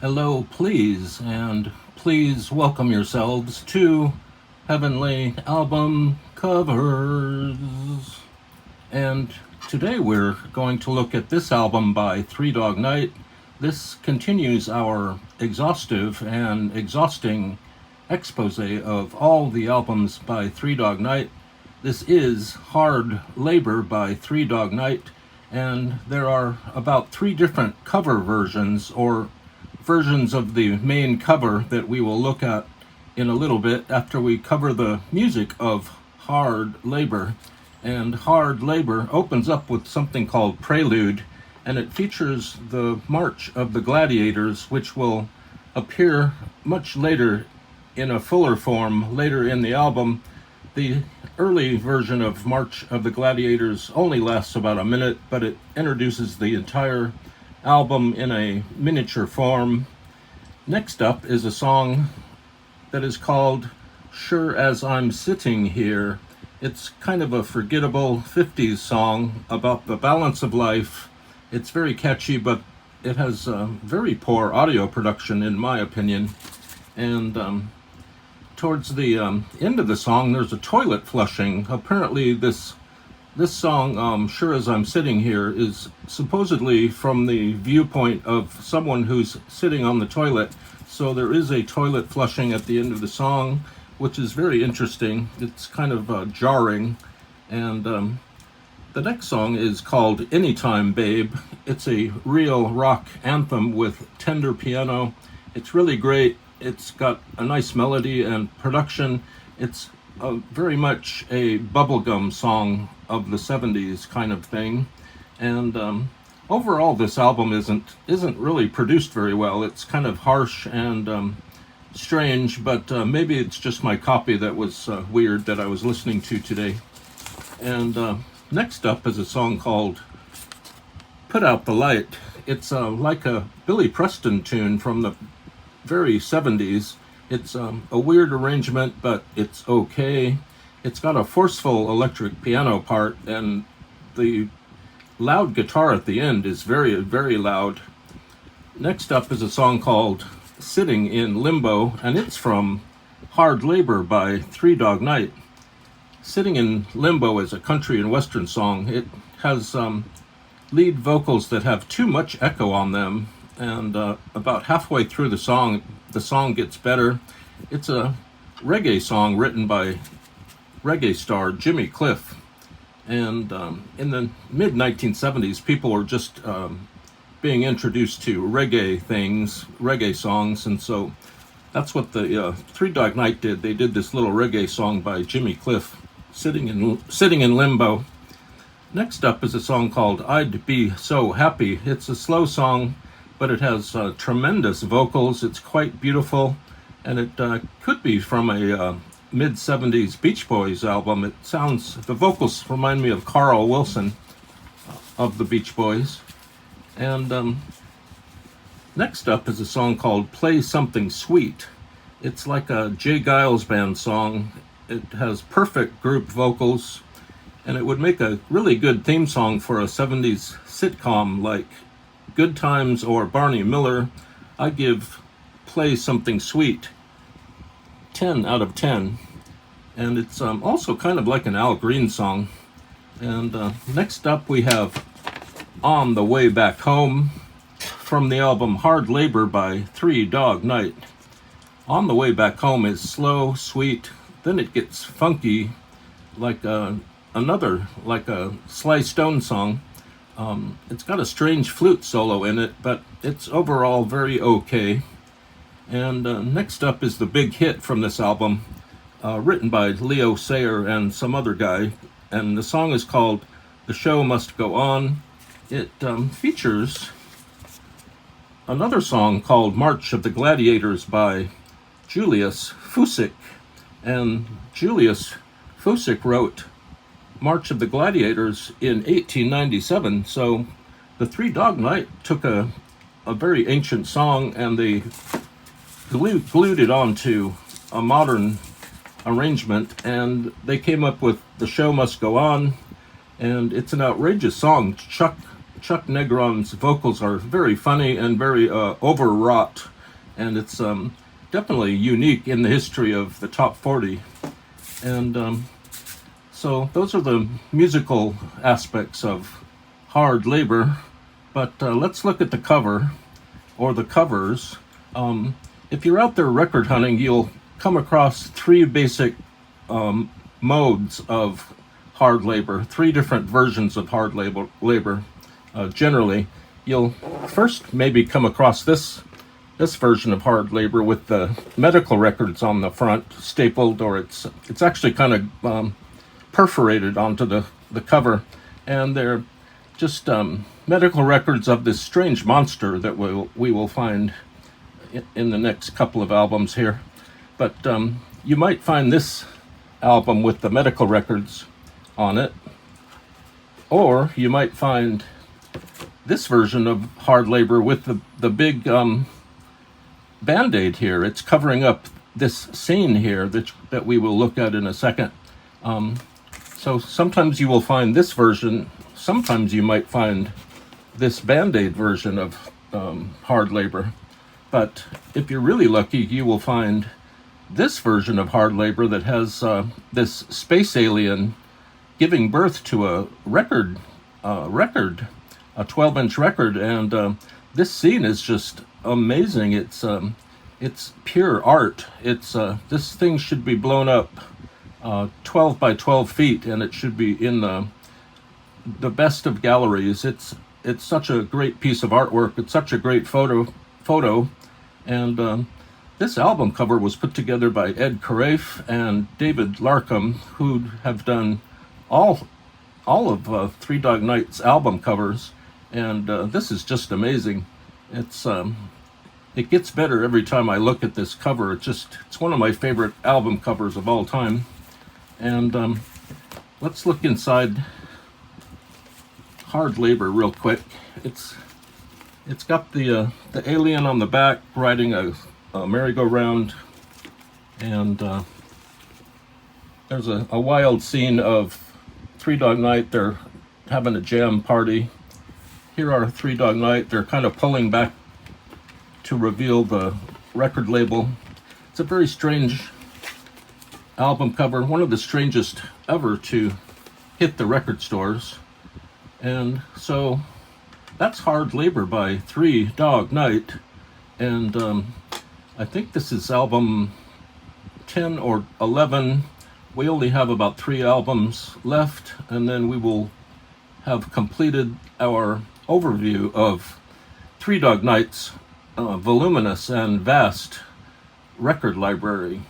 Hello, please, and please welcome yourselves to Heavenly Album Covers. And today we're going to look at this album by Three Dog Night. This continues our exhaustive and exhausting expose of all the albums by Three Dog Night. This is Hard Labor by Three Dog Night, and there are about three different cover versions or versions of the main cover that we will look at in a little bit after we cover the music of Hard Labor. And Hard Labor opens up with something called Prelude, and it features the March of the Gladiators, which will appear much later in a fuller form later in the album. The early version of March of the Gladiators only lasts about a minute, but it introduces the entire album in a miniature form. Next up is a song that is called Sure As I'm Sitting Here. It's kind of a forgettable 50s song about the balance of life. It's very catchy, but it has very poor audio production in my opinion. And towards the end of the song, there's a toilet flushing. Apparently this song, Sure As I'm Sitting Here, is supposedly from the viewpoint of someone who's sitting on the toilet. So there is a toilet flushing at the end of the song, which is very interesting. It's kind of jarring. And the next song is called Anytime Babe. It's a real rock anthem with tender piano. It's really great. It's got a nice melody and production. It's very much a bubblegum song of the 70s kind of thing. And overall, this album isn't really produced very well. It's kind of harsh and strange, but maybe it's just my copy that was weird that I was listening to today. And next up is a song called Put Out the Light. It's like a Billy Preston tune from the very 70s. It's a weird arrangement, but it's okay. It's got a forceful electric piano part, and the loud guitar at the end is very, very loud. Next up is a song called Sitting in Limbo, and it's from Hard Labor by Three Dog Night. Sitting in Limbo is a country and western song. It has lead vocals that have too much echo on them, and about halfway through the song gets better. It's a reggae song written by reggae star Jimmy Cliff. And in the mid-1970s, people were just being introduced to reggae songs, and so that's what the Three Dog Night did. They did this little reggae song by Jimmy Cliff, Sitting in Limbo. Next up is a song called I'd Be So Happy. It's a slow song, but it has tremendous vocals. It's quite beautiful, and it could be from a mid-70s Beach Boys album. The vocals remind me of Carl Wilson of the Beach Boys. And next up is a song called Play Something Sweet. It's like a Jay Giles Band song. It has perfect group vocals, and it would make a really good theme song for a 70s sitcom like Good Times or Barney Miller. I give Play Something Sweet 10 out of 10. And it's also kind of like an Al Green song. And next up we have On the Way Back Home from the album Hard Labor by Three Dog Night. On the Way Back Home is slow, sweet, then it gets funky like a Sly Stone song. It's got a strange flute solo in it, but it's overall very okay. And next up is the big hit from this album, written by Leo Sayer and some other guy, and the song is called The Show Must Go On. It features another song called March of the Gladiators by Julius Fusik, and Julius Fusik wrote March of the Gladiators in 1897, so the Three Dog Night took a very ancient song and they glued it onto a modern arrangement, and they came up with The Show Must Go On, and it's an outrageous song. Chuck Chuck Negron's vocals are very funny and very overwrought, and it's definitely unique in the history of the top 40. And so those are the musical aspects of Hard Labor. But let's look at the cover, or the covers. If you're out there record hunting, you'll come across three basic modes of Hard Labor, three different versions of Hard Labor. Generally, you'll first maybe come across this version of Hard Labor with the medical records on the front, stapled, or it's actually kind of perforated onto the cover, and they're just medical records of this strange monster that we will find in the next couple of albums here. But you might find this album with the medical records on it, or you might find this version of Hard Labor with the big Band-Aid here. It's covering up this scene here that we will look at in a second. So sometimes you will find this version, sometimes you might find this Band-Aid version of Hard Labor. But if you're really lucky, you will find this version of Hard Labor that has this space alien giving birth to a record, a 12-inch record, and this scene is just amazing. It's pure art. This thing should be blown up 12 by 12 feet, and it should be in the best of galleries. It's such a great piece of artwork. It's such a great photo, and this album cover was put together by Ed Carafe and David Larkham, who have done all of Three Dog Night's album covers, and this is just amazing. It gets better every time I look at this cover. It's one of my favorite album covers of all time. And let's look inside Hard Labor real quick. It's got the alien on the back riding a merry-go-round, and there's a wild scene of Three Dog Night. They're having a jam party. Here are Three Dog Night. They're kind of pulling back to reveal the record label. It's a very strange album cover, one of the strangest ever to hit the record stores. And so that's Hard Labor by Three Dog Night, and I think this is album 10 or 11. We only have about 3 albums left, and then we will have completed our overview of Three Dog Night's voluminous and vast record library.